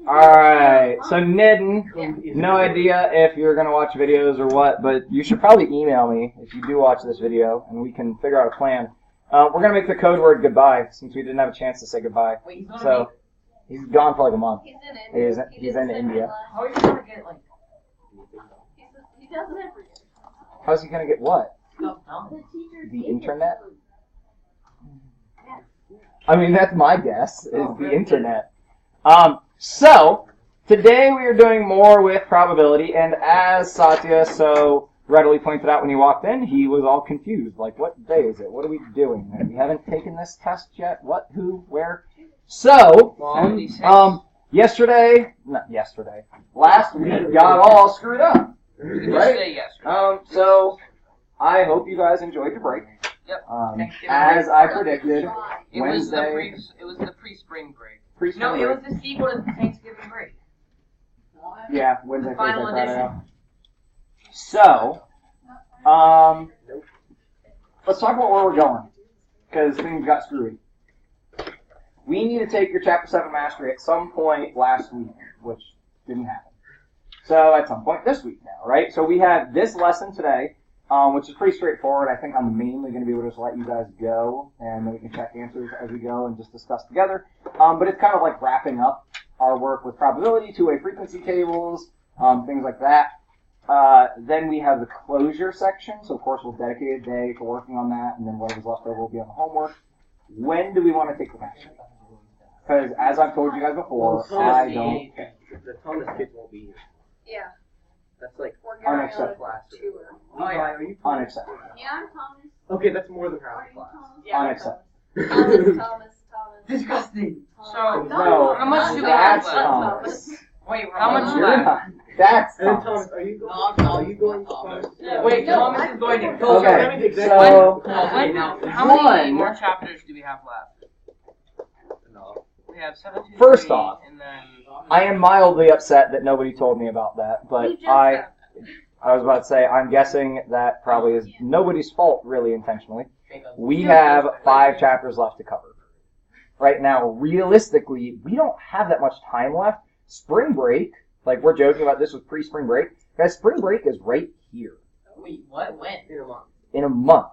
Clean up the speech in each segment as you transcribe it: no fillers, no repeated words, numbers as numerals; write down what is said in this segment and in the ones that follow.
Alright, so Nidden, no idea if you're going to watch videos or what, but you should probably email me if you do watch this video, and we can figure out a plan. We're going to make the code word goodbye, since we didn't have a chance to say goodbye. Wait, So, he's gone for like a month. He's in India. He's in India. How are you gonna get like? He does it every year. How's he going to get what? The The internet? I mean, that's my guess, is the internet. So, today we are doing more with probability, and as Satya so readily pointed out when he walked in, he was all confused. Like, what day is it? What are we doing? We haven't taken this test yet? What? Who? Where? So, last week got all screwed up. Right? So, I hope you guys enjoyed your break. Yep. As I predicted, It was the pre-spring break. No, it was the sequel to the Thanksgiving break. Yeah, Wednesday, Final Thursday, Friday. edition. So, let's talk about where we're going, because things got screwy. We need to take your Chapter 7 Mastery at some point last week, which didn't happen. So, at some point this week now, right? So, we have this lesson today, which is pretty straightforward. I think I'm mainly going to be able to just let you guys go, and then we can check answers as we go and just discuss together. But it's kind of like wrapping up our work with probability, two-way frequency tables, things like that. Then we have the closure section, so of course we'll dedicate a day for working on that, and then whatever's left over will be on the homework. When do we want to take the mastery? Because as I've told you guys before, I don't... The Thomas kids won't be here. Yeah. That's like We're going on a unacceptable. tour. Levi, are you? Unacceptable. Yeah, I'm Thomas. Okay, that's more than half Are the you class. Thomas? Yeah. Unacceptable. Thomas. Disgusting. So, No, how much do we that's have left? Thomas. Wait, how much You're left? not. That's And then Thomas. Thomas, are you going? No, Are you going to class? Wait, No, Thomas I- is going to Okay, so... Okay, now, how many One. more chapters do we have left? No. We have 17. First off, and then I am mildly upset that nobody told me about that, but I was about to say, I'm guessing that probably is nobody's fault, really, intentionally. We have 5 chapters left to cover. Right now, realistically, we don't have that much time left. Spring break, like we're joking about this with pre-spring break, guys, spring break is right here. Wait, what? When? In a month. In a month.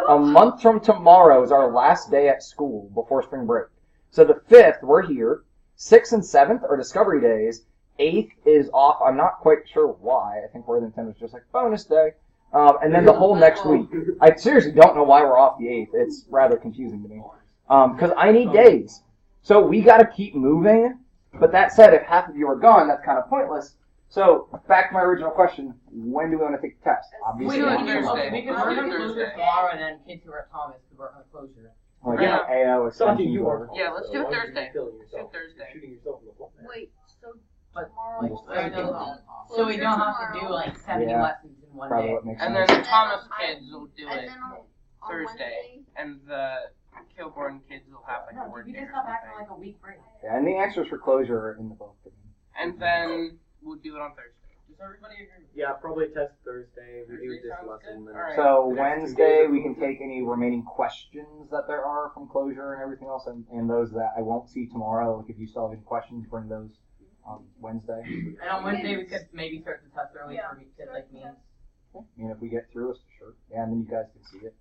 A month from tomorrow is our last day at school before spring break. So the 5th, we're here. 6th and 7th are discovery days. 8th is off. I'm not quite sure why. I think Worthington was just like, bonus day. And then the whole next week. I seriously don't know why we're off the 8th. It's rather confusing to me. Because I need days. So we got to keep moving. But that said, if half of you are gone, that's kind of pointless. So back to my original question, when do we want to take the test? Obviously, We do it not tomorrow. Thursday. Because we're going to closure tomorrow, and then kids who are at Thomas could work on closure. Like, Yeah. AO Satya, extensions you or- are. Yeah, let's do it Why are you Thursday. killing Let's do yourself? Thursday. Shooting yourself in the foot. Wait, so But- tomorrow... So we don't have to do like 70 Yeah. lessons in one Probably day. what makes And sense. then the Thomas kids will do And it then on Thursday, and the Kilborn kids will have like a No, word we day just or got back from something. like a week break. Yeah, and the answers for closure are in the book. And then we'll do it on Thursday. Does everybody agree? Yeah, probably test Thursday. We do this Sounds lesson. good. Then Alright. So Wednesday, we can take any remaining questions that there are from closure and everything else, and those that I won't see tomorrow. Like if you still have any questions, bring those on Wednesday. And on Wednesday we could maybe start the test early for kids like me. I mean, if we get through it, sure. Yeah, and then you guys can see it.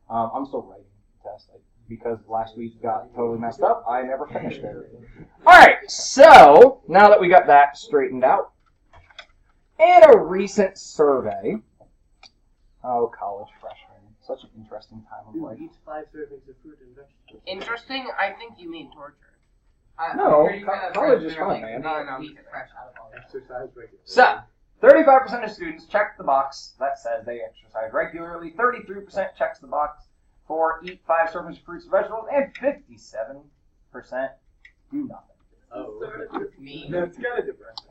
I'm still writing the test because last week got totally messed up. I never finished it. All right, so now that we got that straightened out, in a recent survey, college freshmen, such an interesting time of life. eat 5 servings of fruit and vegetables. Interesting? I think you mean torture. No, I'm pretty sure that college friends is are, fun, like, man. No, we fresh out of college. Exercise regularly. So, 35% of students check the box that says they exercise regularly. 33% checks the box for eat 5 servings of fruits and vegetables, and 57% do nothing. Oh, Me. that's kind of depressing.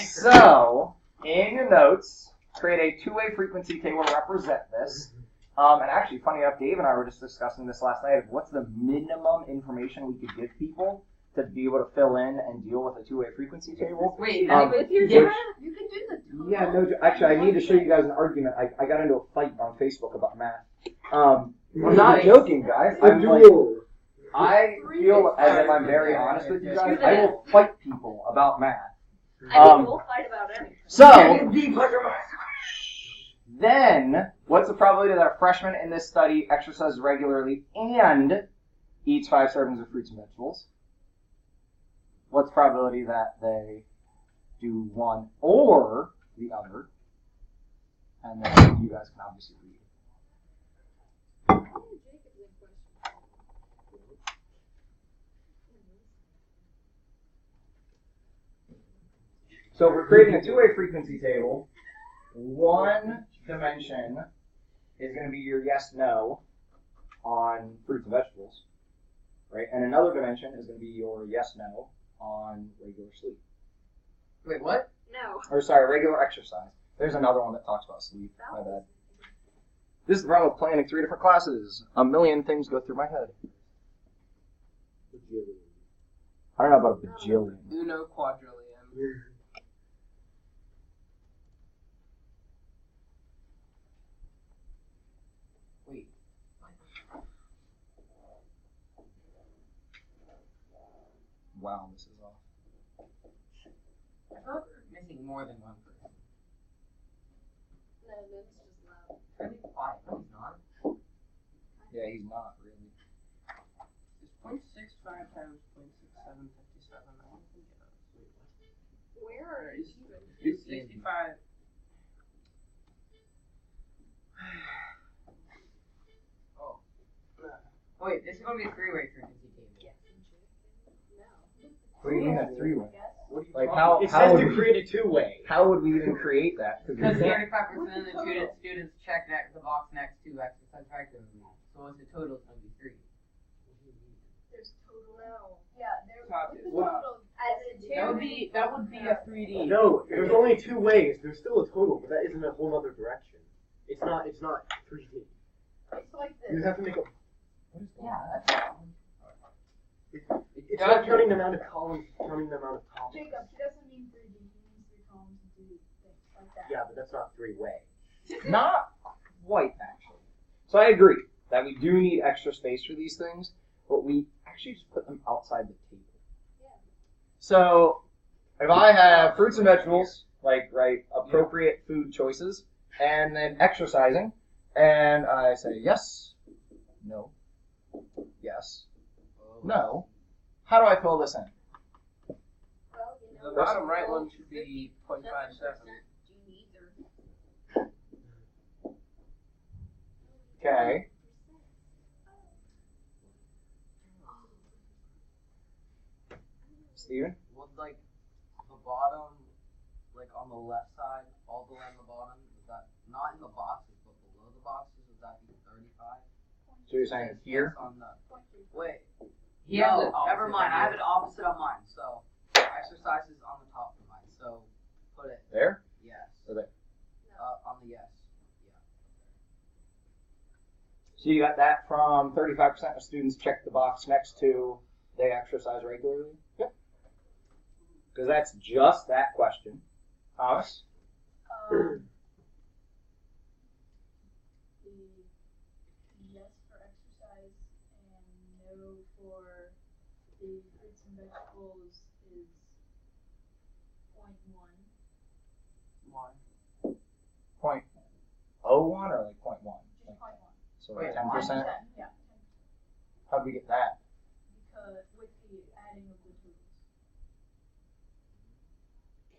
So, in your notes, create a two-way frequency table to represent this. And actually, funny enough, Dave and I were just discussing this last night of what's the minimum information we could give people to be able to fill in and deal with a two-way frequency table. Wait, With your dad, you can do the Yeah, no, actually, I need to show you guys an argument. I got into a fight on Facebook about math. I'm not joking, guys. I feel as if I'm very honest with you guys. I will fight people about math. I think we'll fight about anything. So, then, what's the probability that a freshman in this study exercises regularly and eats 5 servings of fruits and vegetables? What's the probability that they do one or the other? And then you guys can obviously read. So if we're creating a two-way frequency table, one dimension is going to be your yes-no on fruits and vegetables, right? And another dimension is going to be your yes-no on regular sleep. Wait, what? No. Or sorry, regular exercise. There's another one that talks about sleep. My bad. This is the problem with planning 3 different classes. A million things go through my head. I don't know about a bajillion. Uno quadrillion. Wait. Wow, this is off. I thought we were missing more than one person. No, that's just loud. Pretty quiet. No, he's not. Yeah, he's not really. It's 0.65 times 0.6757. I don't think it is. Where are you even? It's 65. Oh. Wait, this is going to be a 3-way frequency table. No. What do you mean a 3-way? What are you Like talking? It how says would to we, create a 2-way. how would we even create that? Because we can't- 35% of the students check the box next to exercise regularly. So what's the total? It's going to be 3. There's total. No. Yeah, there's Top the is total. As in That would be a 3D. No, there's only 2 ways. There's still a total, but that isn't a whole other direction. It's not 3D. It's like You this. have to make a. Yeah, that's It's not counting the amount of columns, counting the amount of topics. Jacob, he doesn't mean 3D. He means 3 columns and 2 things like that. Yeah, but that's not 3-way. Not quite, actually. So I agree that we do need extra space for these things, but we actually just put them outside the table. Yeah. So if I have fruits and vegetables, like, right, appropriate food choices, and then exercising, and I say yes, no, yes, no, how do I fill this in? Well, you know, The bottom right one should be 0.57. Gene either. Okay. Steven? Would like the bottom, like on the left side, all the way on the bottom, is that not in the boxes, but below the boxes, would that be 35? So you're saying here? On the, wait, He has no, it opposite never mind. on I have yours. it opposite on mine. So exercises on the top of mine. So put it There? yes. Or there? On the yes. So you got that from 35% of students check the box next to they exercise regularly? Yep. Because that's just that question. Thomas? The yes for exercise and no for the fruits and vegetables is 0.1. Why? 0.01 or like 0.1? Just 0.1. So Wait, 10%? Yeah, 10%. How'd we get that? Because with the adding of the totals.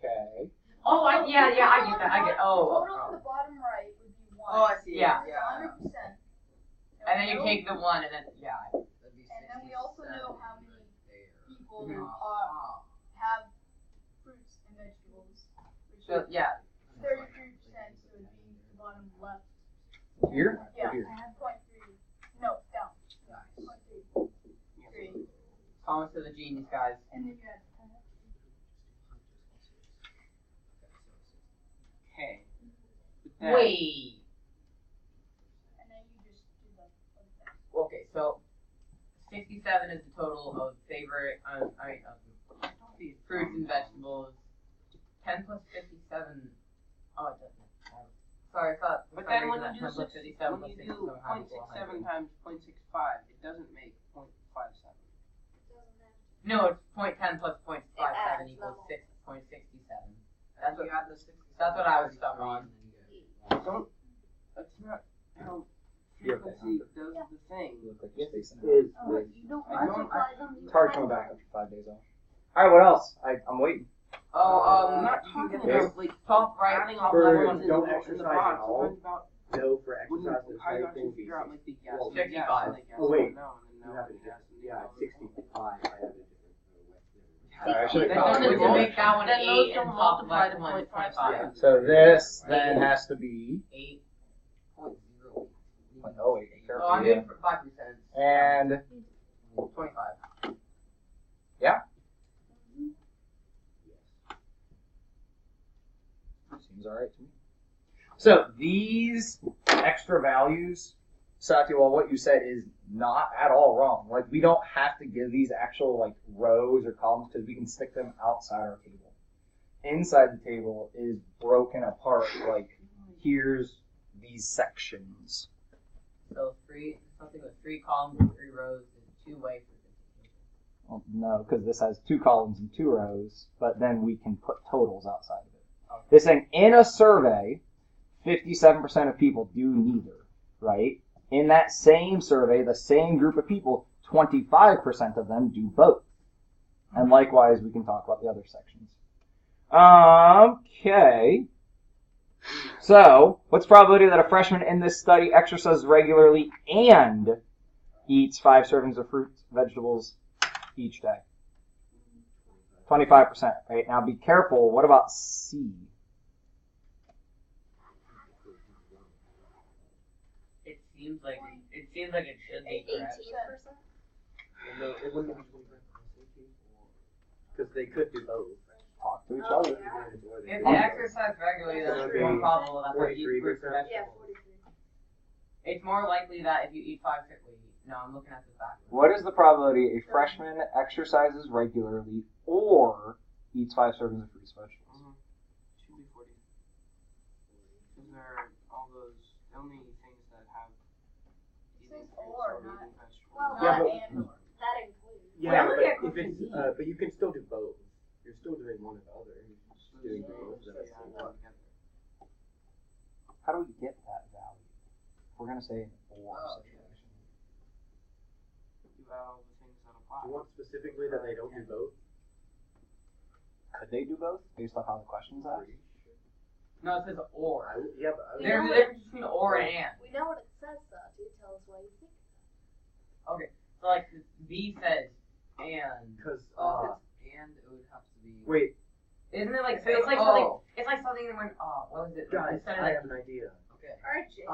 Okay. Oh, I get that. I get. Oh. Total on the bottom right would be 1. Oh, I see. Yeah. It's 100%. And then you take the 1, and then Yeah. That'd be And then we also know how many there. people Ah. have fruits and vegetables, which so is yeah. 33%, so it would be the bottom left. Here? Yeah, Or here? 0.3. No, down. Nice. 0.3. Thomas to the genius, guys. And then you add Okay. Wait. and then you just do like that. Okay, so 67 is the total of favorite. Fruits and vegetables. 10 plus 57. Oh, it doesn't. Sorry, I thought. But for some then when reason you that 10 do plus 57 when plus you 67 do had to equal 0.67 100. times 0.65, it doesn't make 0.5. 0.57. No, it's 0.10 plus 0.57 equals 6.67. That's what. That's what I was stuck on. Don't. That's not how frequency does the thing. You look like you're facing Is it. It's hard coming back after 5 days off. Alright, what else? I'm waiting. I'm not talking about like top right adding top for left don't ones in the exercise box. at all. I'm talking about no for when you, exercise how you and actually everything. figure out like the yes, Well, and then yes, 55. and then yes, Oh, wait. and no, and then You no, have and it yes, different. and then Yeah, no. it's 65. I have it different. Alright, I should've Then called those it. don't make that one Then 8 those and don't top multiply left to one 0.55. 25. So this then has to be 8.08. 0.08. Oh, Careful, I'm yeah. good for 5%. And 25. yeah. Seems alright to me. So these extra values, Satyawal, what you said is not at all wrong. Like, we don't have to give these actual like rows or columns because we can stick them outside our table. Inside the table is broken apart. Like, here's these sections. So something with 3 columns and 3 rows is 2 way for Well, no, because this has 2 columns and 2 rows, but then we can put totals outside of it. Okay. This thing, in a survey, 57% of people do neither, right? In that same survey, the same group of people, 25% of them do both. And likewise, we can talk about the other sections. Okay. So, what's the probability that a freshman in this study exercises regularly and eats 5 servings of fruits, vegetables each day? 25%, right? Now be careful. What about C? It seems like it should be correct. 18%. No, it wouldn't be 25%. Because they could do both. Talk to each other. If they exercise regularly, then it's more probable that they eat fruits and 43%. Yeah, vegetables. 43. It's more likely that if you eat 5 no, I'm looking at this backwards. What is the probability a freshman exercises regularly or eats 5 servings of fruits, vegetables? Should be 40. Because they're all those only things that have eating fruits or Or not. eating vegetables. Well, Yeah, not but- and or. That includes. Yeah, Well, but yeah, if it's but you can still do both. You're still doing one or the other. You're just doing both. So you have that together. How do we get that value? We're going to say an or situation. You add all the things that Do apply. you want specifically that they don't do both? Could they do both based on how the question's asked? No, it says or. Yeah, but I would. There's a difference between or and and. We know what it says, though. Do tell us why you think that. Okay, so like B says and. Because Oh, if it's and, it would have to be. wait, Isn't it like so? It's like something. It's like something when what was it? guys, Instead of I like, have an idea. Okay. Alright, Jay.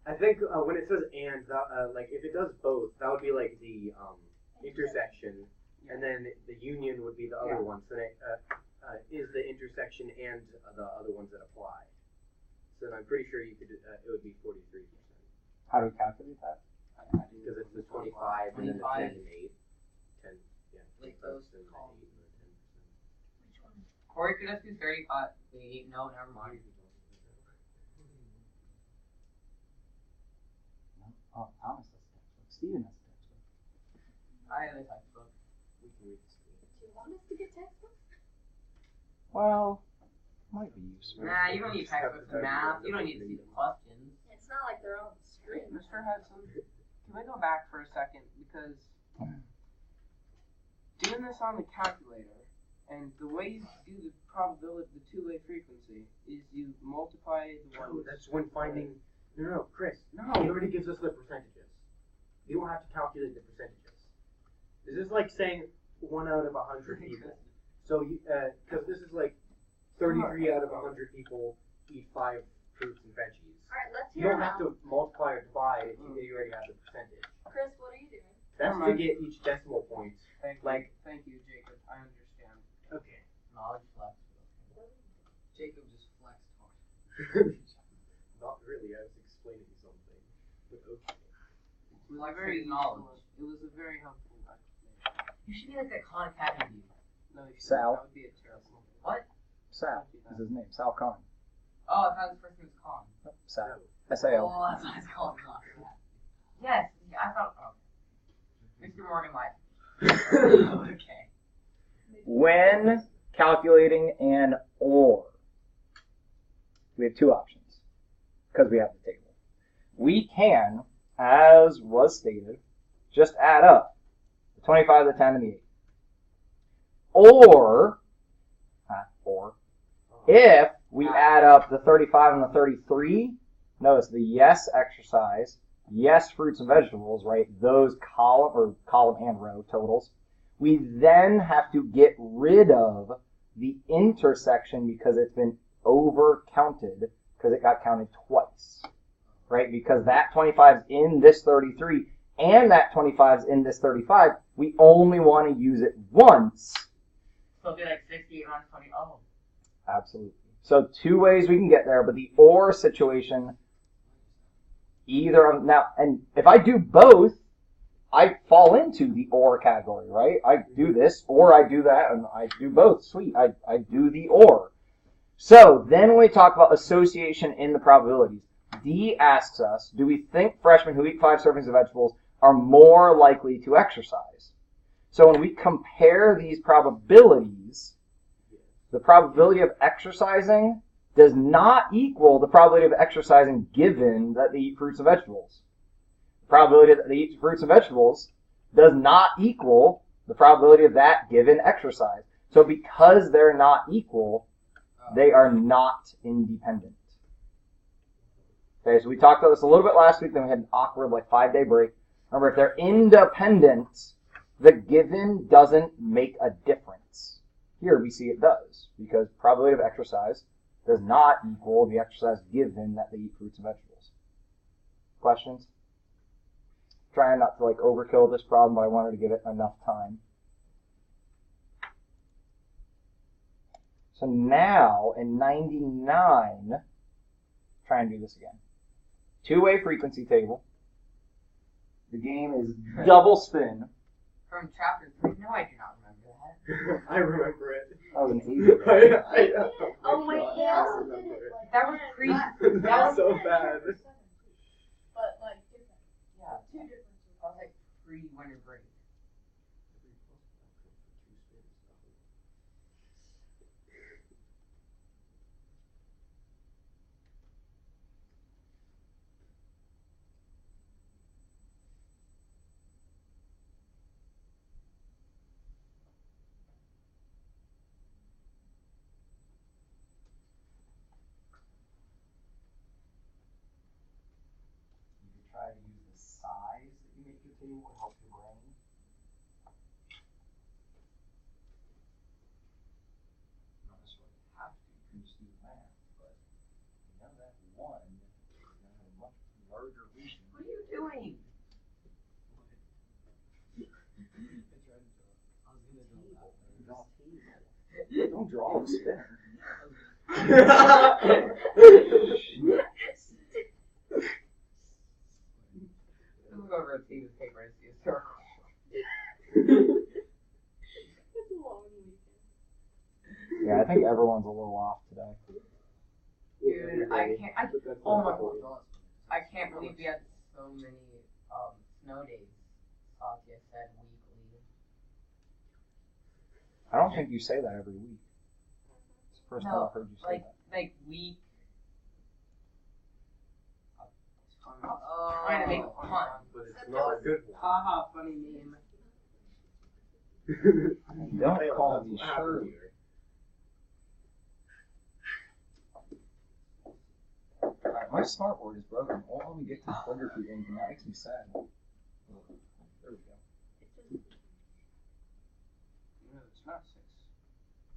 I think when it says and, that, like if it does both, that would be like the intersection, and then the union would be the other one. So it is the intersection and the other ones that apply. So then I'm pretty sure you could. It would be 43%. How do we calculate that? Because it's the 25 and then the 10 and 8. 10, yeah. Like those and the 8 columns. and the 10%. Which one? Corey could just do 35. Wait, no, never mind. Oh, Thomas has a textbook. Steven has a textbook. I have a textbook. We can read the screen. Do you want us to get textbooks? Well, might be useful. Nah, you don't need textbooks for math. You don't need to see the questions. It's not like they're on the screen. Mr. Hudson, can we go back for a second? Because doing this on the calculator, and the way you do the probability, the two-way frequency, is you multiply the No, ones. that's when finding. No, Chris. No. He already gives us the percentages. You don't have to calculate the percentages. This is like saying 1 out of 100 people. So you, because this is like 33 out of 100 people eat 5 fruits and veggies. Alright, let's You hear don't it have now. to multiply or divide if you already have the percentage. Chris, what are you doing? That's Never to mind. get each decimal point. Thank you, Jacob. I understand. Okay. Knowledge flex. Jacob just flexed hard. Not really. I was explaining something. But okay. It was very knowledge. It was a very helpful explanation. You should be like the Khan Academy. No, you shouldn't. Sal. That would be a terrible. What? Sal is his name. Sal Khan. Oh, I thought his first name was Khan. Sal. S-A-L. Oh, that's why it's called Khan. Yes, I thought. Oh. Mr. Morgan life. Okay. When calculating an OR, we have two options because we have the table. We can, as was stated, just add up the 25, the 10, and the 8. Or if we add up the 35 and the 33, notice the yes exercise, yes fruits and vegetables, right? Those column and row totals. We then have to get rid of the intersection because it's been over counted because it got counted twice, right? Because that 25 is in this 33 and that 25 is in this 35. We only want to use it once. So it'll be like 68 minus 20. Oh. Absolutely. So two ways we can get there, but the OR situation, either of now, and if I do both, I fall into the OR category, right? I do this, or I do that, and I do both. Sweet, I do the OR. So then when we talk about association in the probabilities, D asks us, do we think freshmen who eat 5 servings of vegetables are more likely to exercise? So when we compare these probabilities, the probability of exercising does not equal the probability of exercising given that they eat fruits and vegetables. The probability that they eat fruits and vegetables does not equal the probability of that given exercise. So because they're not equal, they are not independent. Okay, so we talked about this a little bit last week, then we had an awkward 5-day break. Remember, if they're independent, the given doesn't make a difference. Here we see it does, because probability of exercise does not equal the exercise given that they eat fruits and vegetables. Questions? Trying not to overkill this problem, but I wanted to give it enough time. So now, in 99, try and do this again. Two-way frequency table. The game is double spin. From chapter 3? No, I do not remember that. I remember it. That was an easy one. Oh my god. That was pre. That was so bad. But different. Yeah. Two different. That was pre-winter break. Try to use the size that you make your table to help your brain. Not necessarily have to, you can just do the math, but you know that one is going to have a much larger region. What are you doing? Don't draw a spinner. Move over and see this paper and see a circle. It's a long weekend. Yeah, I think everyone's a little off today. Dude, oh my god. I can't believe we had so many snow days. Satya said weekly. I don't think you say that every week. It's the first time I've heard you say that. Like week. Trying to make a pun. But it's not a good one. Haha, funny meme. Don't call me Shirley. Alright, my smartboard is broken. Won't let me get to the calligraphy ink, and that makes me sad. There we go. No, it's not 6.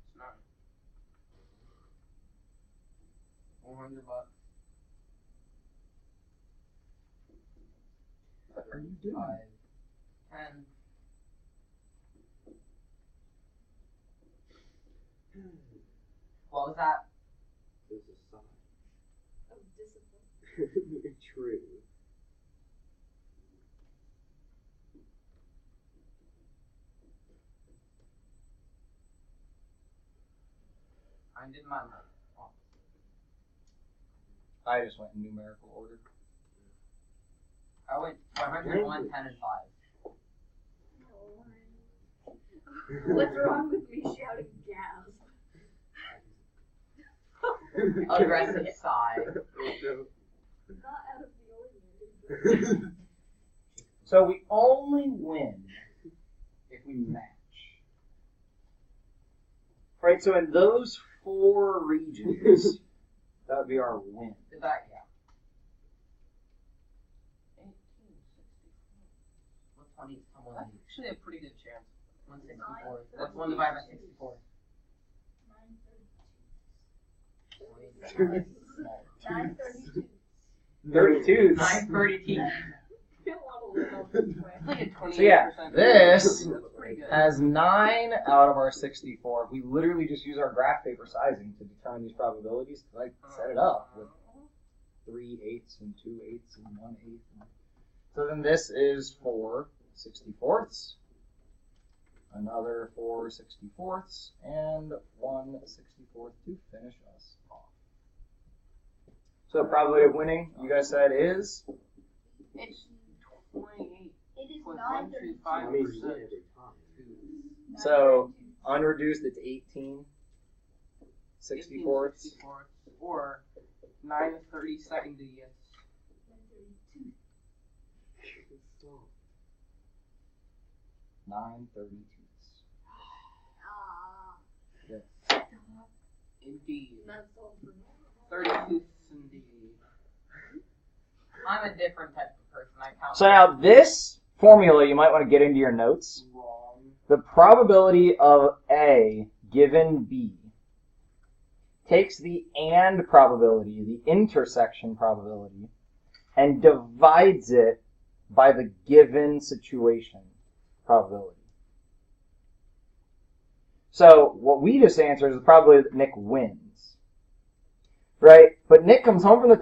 It's 9. $400. What are you doing? 5, 10. What was that? There's a sign. Of discipline. True. I did mine. I just went in numerical order. I went 100, 1, 10, and 5. What's wrong with me shouting gas? Aggressive sigh. Not out of the ordinary. So we only win if we match. Right, so in those 4 regions, that would be our win. Did that, yeah. 1864. What's 20? Actually, a pretty good chance. 164. What's 1 divided by 64? 932. 32. 932. So yeah, this has 9 out of our 64. We literally just use our graph paper sizing to determine these probabilities. I set it up with 3 eighths and 2 eighths and 1 eighth. So then this is 4 64ths, another 4 64ths, and 1 64th to finish us off. So probability of winning, you guys said is? It's 28. It is 1.125%. So unreduced, it's 18 64ths. Or 9/32. 9/32. Yes. Indeed. That's all for me. 32 indeed. I'm a different type of person. I count. So now this formula you might want to get into your notes. Wrong. The probability of A given B takes the AND probability, the intersection probability, and divides it by the given situation probability. So what we just answered is the probability that Nick wins, right? But Nick comes home from the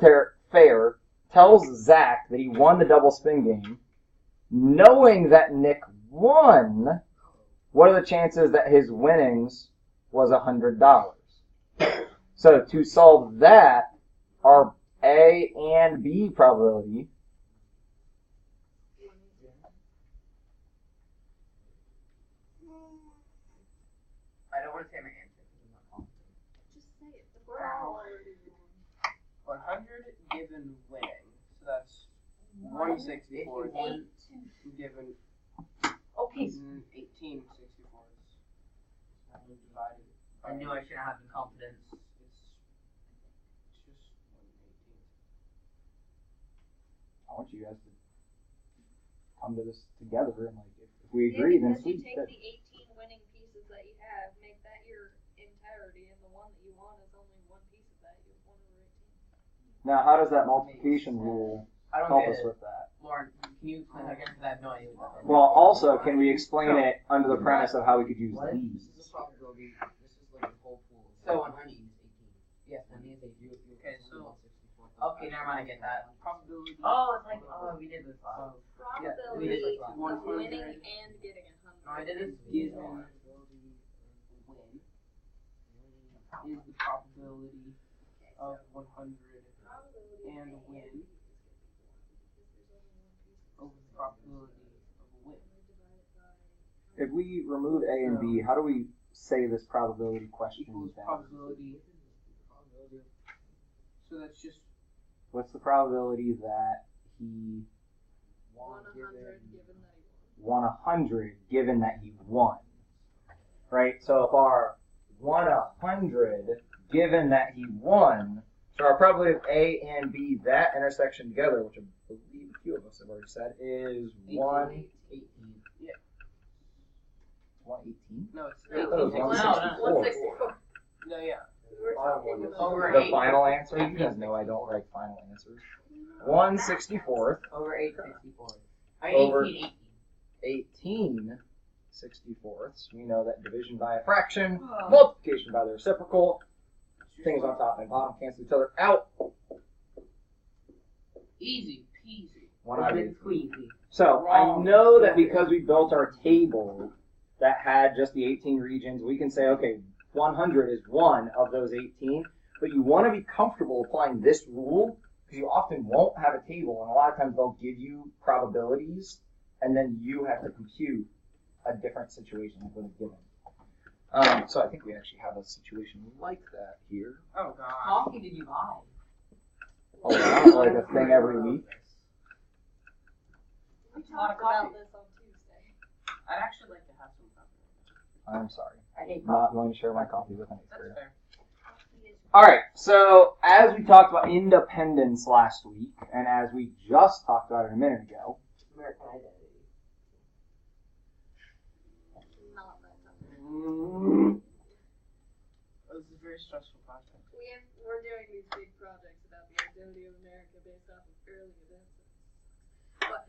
fair, tells Zach that he won the double spin game, knowing that Nick won. What are the chances that his winnings was $100? So to solve that, our A and B probability I don't want to say my answer because I'm not confident. Just say it. We're all already wrong. 100 given winning. So that's 164. Given Okay. 18 64s. Divided. I knew I shouldn't have the confidence. It's just 1/18. I want you guys to come to this together, and like if we agree, then because you sweet. take the 18 winning pieces that you have, make that your entirety, and the one that you want is only one piece of that. You have 1/18. Now, how does that multiplication rule I don't help get us it. with that? Lauren, can you explain that again? Because I have no idea what that is. Well, also, can we explain it under the premise of how we could use these? This is probability. This is like the whole pool. So 100 is 18. Yes. That means that you. Okay, so- 164. Okay, never mind. I get that. Probability. Oh, it's like we did this. Probability we did like of 100. winning and getting 100. No, I did this given win is the probability of 100 and win over the probability of a win. If we remove A and B, how do we say this probability question Equals down? probability. So that's just What's the probability that he 100 given that he won 100 given that he won? Right? So if our 100 given that he won, so our probability of A and B, that intersection together, which I believe a few of us have already said, is 118. Yeah. 118? No, it's I thought it was 164. 164. No, yeah. We were talking about Over The 8. final answer? You guys know I don't write final answers. 1/64 Over 8/64. Over- 18. 18 64ths. We know that division by a fraction, multiplication by the reciprocal, things on top and bottom cancel each other out. Easy peasy. 100. Queasy. So I know that because we built our table that had just the 18 regions, we can say, okay, 100 is one of those 18, but you want to be comfortable applying this rule because you often won't have a table, and a lot of times they'll give you probabilities, and then you have to compute a different situation with a given. So I think we actually have a situation like that here. Oh god. Coffee did you buy? Oh, wow, like a thing every week. We Not a talked about coffee. this on Tuesday. I'd actually like to have some coffee. I'm sorry. I hate I'm not going to share my coffee with any That's spirit. fair. Alright, so as we talked about independence last week, and as we just talked about it a minute ago, American Identity. Not that tough. This is a very stressful project. We're doing these big projects about the identity of America based off of early events. But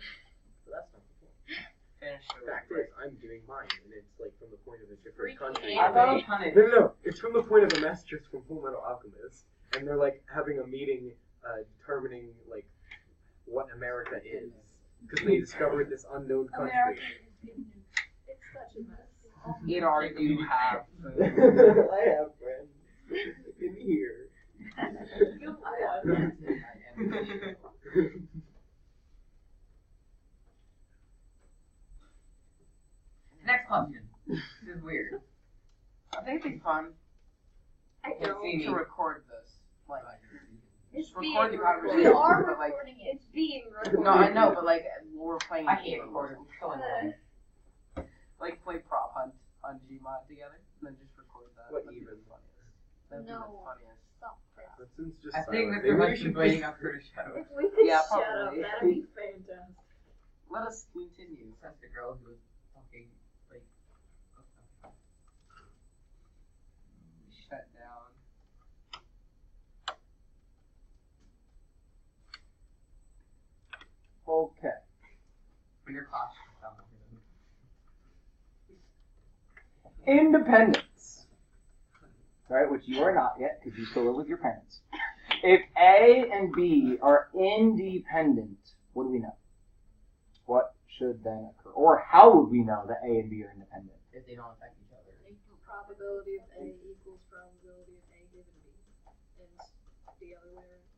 So that's not the point. Finish The fact is, I'm doing mine, and it's like from the point of a different Freaking country. I thought it was funny. No. It's from the point of the masters from Full Metal Alchemist, and they're like having a meeting, determining like what America is, because they discovered this unknown country. America is it's such a mess. Eat or do have food. I have friends in here. You Next question. This is weird. I think it'd be fun I to don't. record this. Like, It's just being record the recorded. conversation. We are but, like, recording it. It's being recorded. no, I know, but like we're playing. I a hate game. recording. It's so annoying. Like play prop hunt on Gmod together, and then just record that. What That'd be even? the funniest. That'd be No. the funniest. Stop this. Since just I think silent. Mr. Maybe we Hunt's should waiting just- up for the show. If we could Yeah, shut up, probably. that'd be fantastic. Let us continue. That's the girl who was talking like. Shut down. okay. When your class is down. Independence. Right, which you are not yet, because you still live with your parents. If A and B are independent, what do we know? What should then occur? Or how would we know that A and B are independent? If they don't affect each other. Probability of A equals probability of A given B. And the other way around.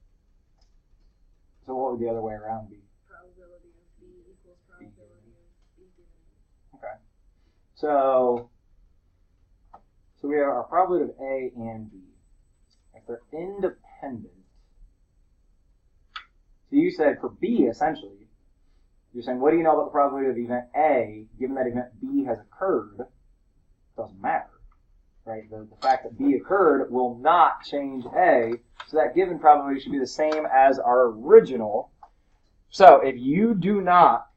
So what would the other way around be? Probability of B equals probability of B given A. Okay. So we have our probability of A and B. If they're independent, so you said for B, essentially, you're saying, what do you know about the probability of event A, given that event B has occurred? Doesn't matter, right? The fact that B occurred will not change A, so that given probability should be the same as our original. So if you do not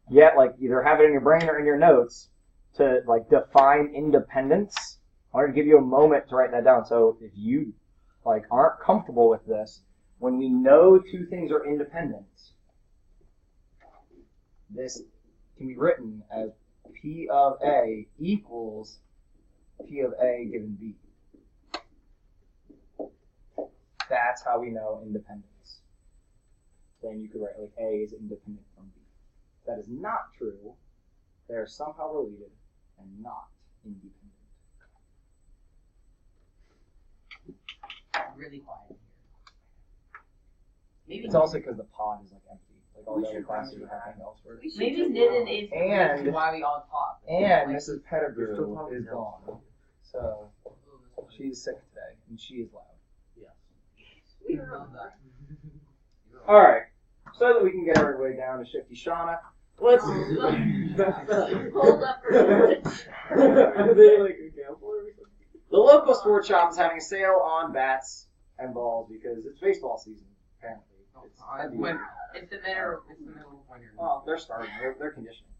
yet, like, either have it in your brain or in your notes to, like, define independence, I wanted to give you a moment to write that down. So if you, like, aren't comfortable with this, when we know two things are independent, this can be written as P of A equals P of A given B. That's how we know independence. Then you could write, like, A is independent from B. That is not true. They are somehow related and not independent. Really quiet in here. Maybe It's also because the pod is, like, empty. Like, all We the other should classes remember are that. happening elsewhere. maybe Niven is the And- reason why we all talk. And Like, Mrs. You're Pettigrew still talking is now. gone. So she's sick today, and she is loud. Yes. We know remember. that. Alright, so that we can get our way down to Shifty Shauna, let's... Hold up for a minute. Are they like a gambler or something? The local sports shop is having a sale on bats and balls because it's baseball season, apparently. It's February. It's the middle of winter. Well, they're starting. They're conditioning.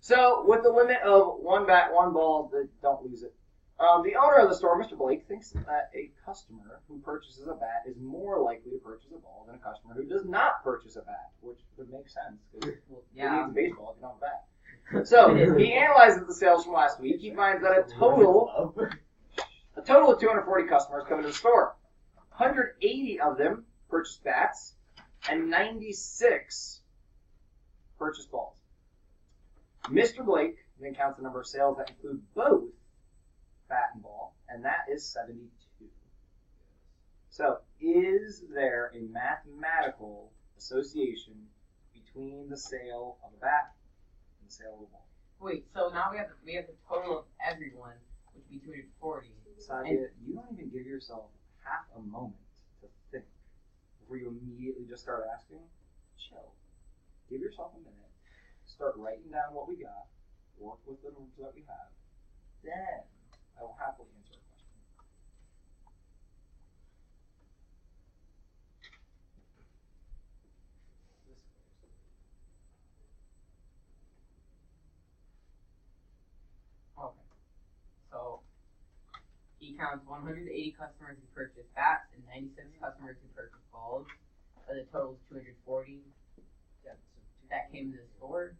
So, with the limit of one bat, one ball, don't lose it. The owner of the store, Mr. Blake, thinks that a customer who purchases a bat is more likely to purchase a ball than a customer who does not purchase a bat, which would make sense because who Yeah. needs a baseball if you don't have a bat? So, he analyzes the sales from last week. He finds that a total of 240 customers come into the store. 180 of them purchase bats, and 96 purchase balls. Mr. Blake then counts the number of sales that include both bat and ball, and that is 72. So, is there a mathematical association between the sale of a bat and the sale of a ball? Wait, so now we have the total of everyone, which would be 240. Sadia, you don't even give yourself half a moment to think before you immediately just start asking. Chill. Give yourself a minute. Start writing down what we got. Work with the numbers that we have. Then I will happily answer a question. Okay. So he counts 180 customers who purchased bats and 96 customers who purchased balls. So the total is 240. Yeah, That came to the store.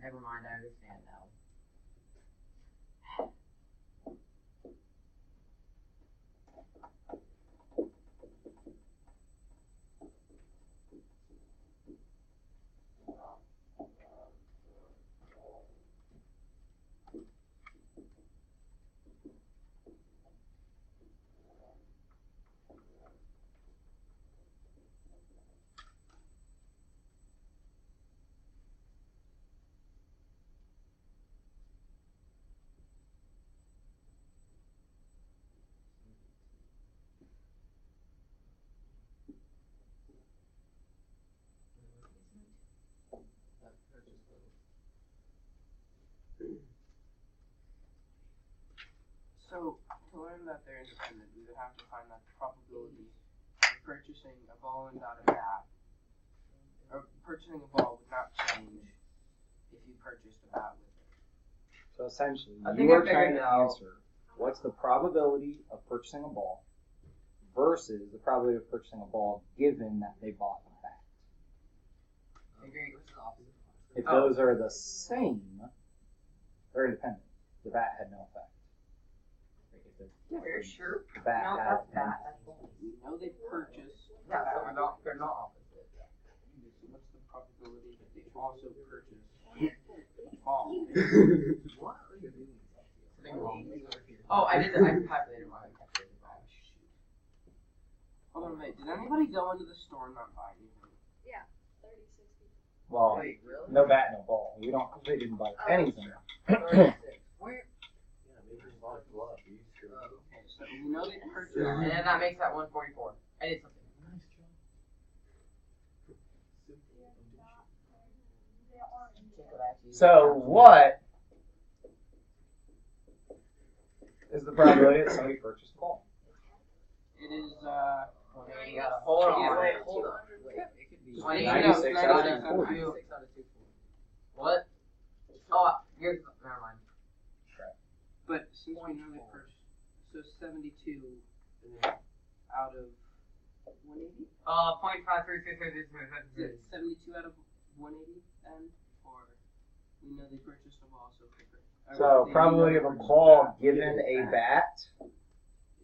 Never mind, I understand now. So, to learn that they're independent, we would have to find out the probability of purchasing a ball and not a bat. Or purchasing a ball would not change if you purchased a bat with it. So essentially, I you think I are trying figured to it out. answer what's the probability of purchasing a ball versus the probability of purchasing a ball given that they bought a bat. If those are the same, they're independent. The bat had no effect. If they're Very different, sure. the bat No, had that's bad. We know they purchased a Yeah, so bat. they're not opposite. What's the probability that they also purchased a ball? What are you doing? Something wrong. Oh, I calculated wrong. I calculated wrong. Hold on a minute. Did anybody go into the store and not buy anything? Yeah, 30, 60. well, Wait, really? no bat, no ball. We don't. They didn't buy anything. 36. Where? Yeah, maybe just bought a glove. You used to. Okay, so we know they purchased. And then that makes that 144. I did something. So what is the probability that somebody purchased a ball? It is, You gotta hold on. Wait, Hold on. Wait, it could be 96 out of 96 240. 96 out of 240. What? Oh, here's never mind. but since we know they purchased, so 72 out of 180? 0.533333. Is it 72 out of 180 then? Or we know they purchased a ball, so they purchased. So probability of a ball given a bat.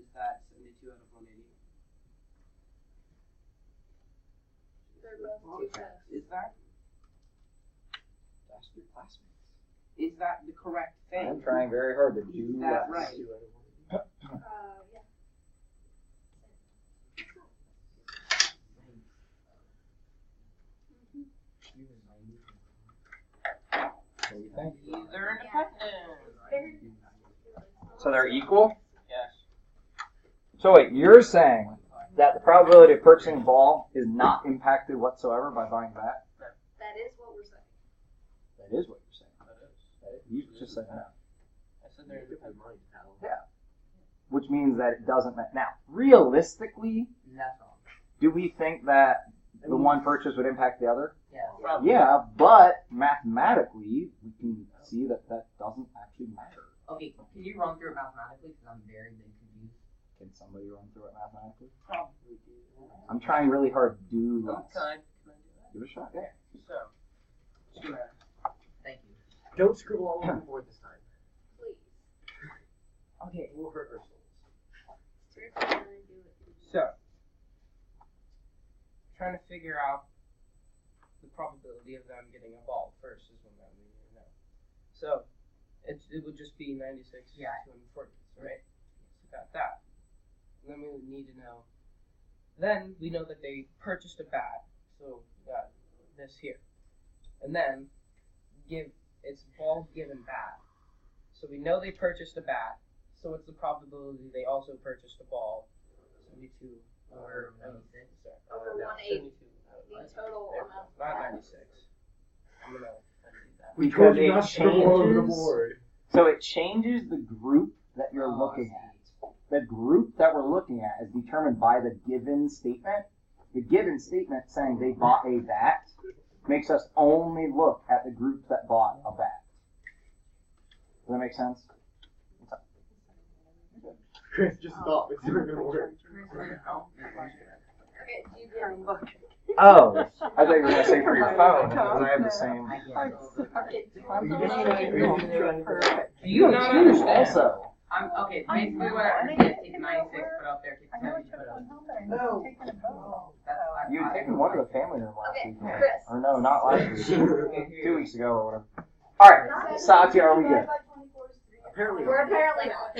Is that 72 out of 180? They're both two tests. Is that? Ask your classmates. Is that the correct thing? I'm trying very hard to do Is that less. right? Yeah. What do you think? They're independent. So they're equal? Yes. So wait, you're saying that the probability of purchasing a ball is not impacted whatsoever by buying a bat? That is what we're saying. That is what you're saying. You just said that. I said they're independent. Which means that it doesn't matter. Now, realistically, That's wrong. do we think that the one purchase would impact the other? Yeah. Yeah, but mathematically, we can see that that doesn't actually matter. Okay, can you run through it mathematically? Because I'm very big confused. Can somebody run through it mathematically? Probably do. I'm trying really hard to do Can less. I do that? Give it a shot. Yeah. So, just gonna Thank you. Don't scribble all over the board this time. Please. Okay. We'll hurt our souls. So, trying to figure out the probability of them getting a ball first is one that we need to know. So, It would just be 96 Yeah. 240, right? So got that. And then we would need to know. Then we know that they purchased a bat, so we got this here. And then it's ball given bat. So we know they purchased a bat. So what's the probability they also purchased a ball? 72 or 96. Over 180. The total amount. Not 96. I'm gonna undo that. We Because told you it not to go over the changes- board. So it changes the group that you're Oh, looking I at. The group that we're looking at is determined by the given statement. The given statement saying they bought a bat makes us only look at the group that bought a bat. Does that make sense? Chris, just stop. It's not gonna work. Okay, do you get a book? Oh, I thought you were going to say for your phone, because I have the same. I get it. Okay, do you want You some just of need those? Do you not understand? Also, Okay, basically what I understand is take 96, put up there, take 70, put up. No. That's you had taken one to the family room last Okay, week. Chris. Or no, not last week. 2 weeks ago or whatever. Alright, Satya, are we good? Apparently We're not. apparently not.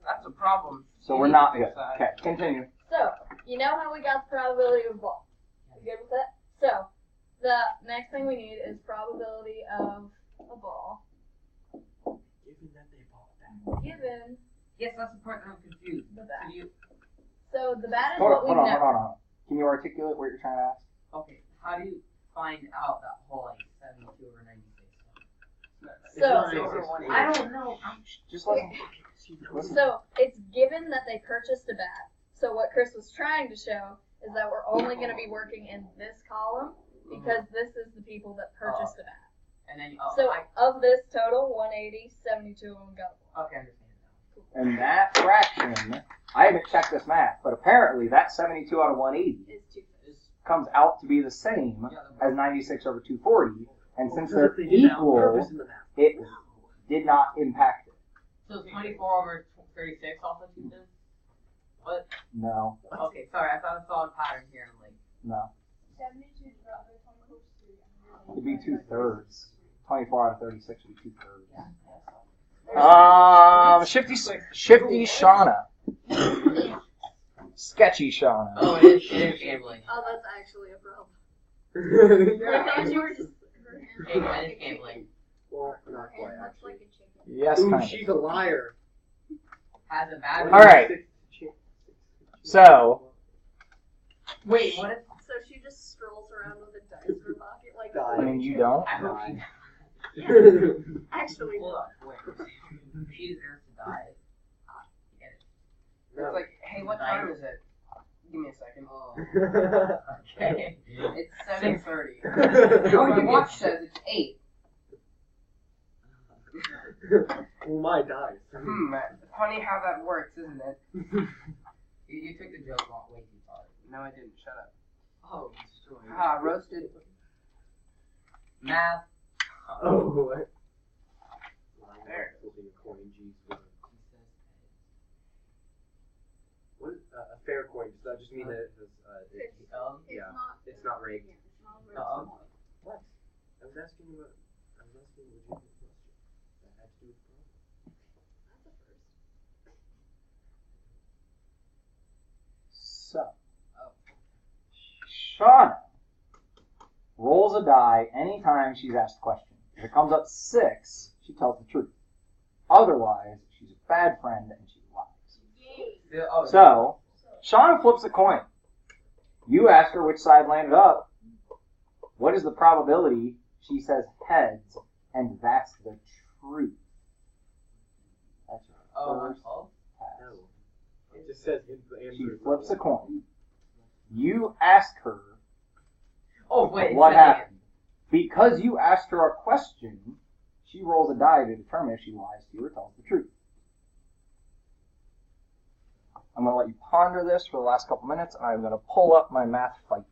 That's a problem. So You we're need not to good. fix that. Okay, continue. So, you know how we got the probability of a ball? You good with it? So, the next thing we need is probability of a ball Given that they bought that. given Yes, that's the part that I'm confused. the bat. Can you, So, the bat is Hold what on, we hold on, know. hold on. Can you articulate what you're trying to ask? okay, how do you find out that whole like 72 over 96? It's So, not over 96. 180. I don't know. Just listen. Listen. So, it's given that they purchased a bat. So, what Chris was trying to show is that we're only going to be working in this column because this is the people that purchased the bat. And then, So, of this total, 180, 72 of them got a ball. okay, I understand now. And that fraction, I haven't checked this math, but apparently that 72 out of 180 Is 2. comes out to be the same as 96 over 240. And since So they're if they did that on equal, purpose in the math. it did not impact it. So it's 24 over 36 also 2 cents? What? No, Okay, sorry, I thought I saw a pattern here. I'm like, no. 72 It'd be 2/3. 24 out of 36 would be 2/3. yeah. Shifty Shauna. Sketchy Shauna. Oh, it is gambling. Oh, that's actually a problem. Yeah. I thought you were just. Hey, that is gambling. Well, not quite Looks actually. like a chicken. Yes, Ooh, kind of. she's a liar. Has a bad. All right. So, Wait, what if? So she just strolls around with a dice in her pocket, like. Die. I mean, you don't. I hope she. Actually, Hold on, wait. She deserves to die. Get it. No. It's like, hey, what time is it? Give me a second. Oh. Okay. It's 7:30. Oh, my watch says it's 8. Well, my dies. Funny how that works, isn't it? You took the joke off way too far. No, I didn't. Shut up. Oh, destroyed. Ah, roasted. Math. Oh, what? There. Flipping a coin, geez. What is a fair coin? Does that just mean that it has, It's yeah, not. it's not rigged? Yeah, it's not rigged. What? I was asking you a legitimate question that had to do with the problem. That's a first. So, Shauna rolls a die anytime she's asked a question. If it comes up 6, she tells the truth. Otherwise, she's a bad friend and she lies. Yay. So, Shauna flips a coin. You ask her which side landed up. What is the probability? She says heads, and that's the truth. That's her first pass. No. It just says the answer. She is flips a no. coin. You ask her Oh, wait. what happened. Because you asked her a question, she rolls a die to determine if she lies to you or tells the truth. I'm going to let you ponder this for the last couple minutes, and I'm going to pull up my math fight.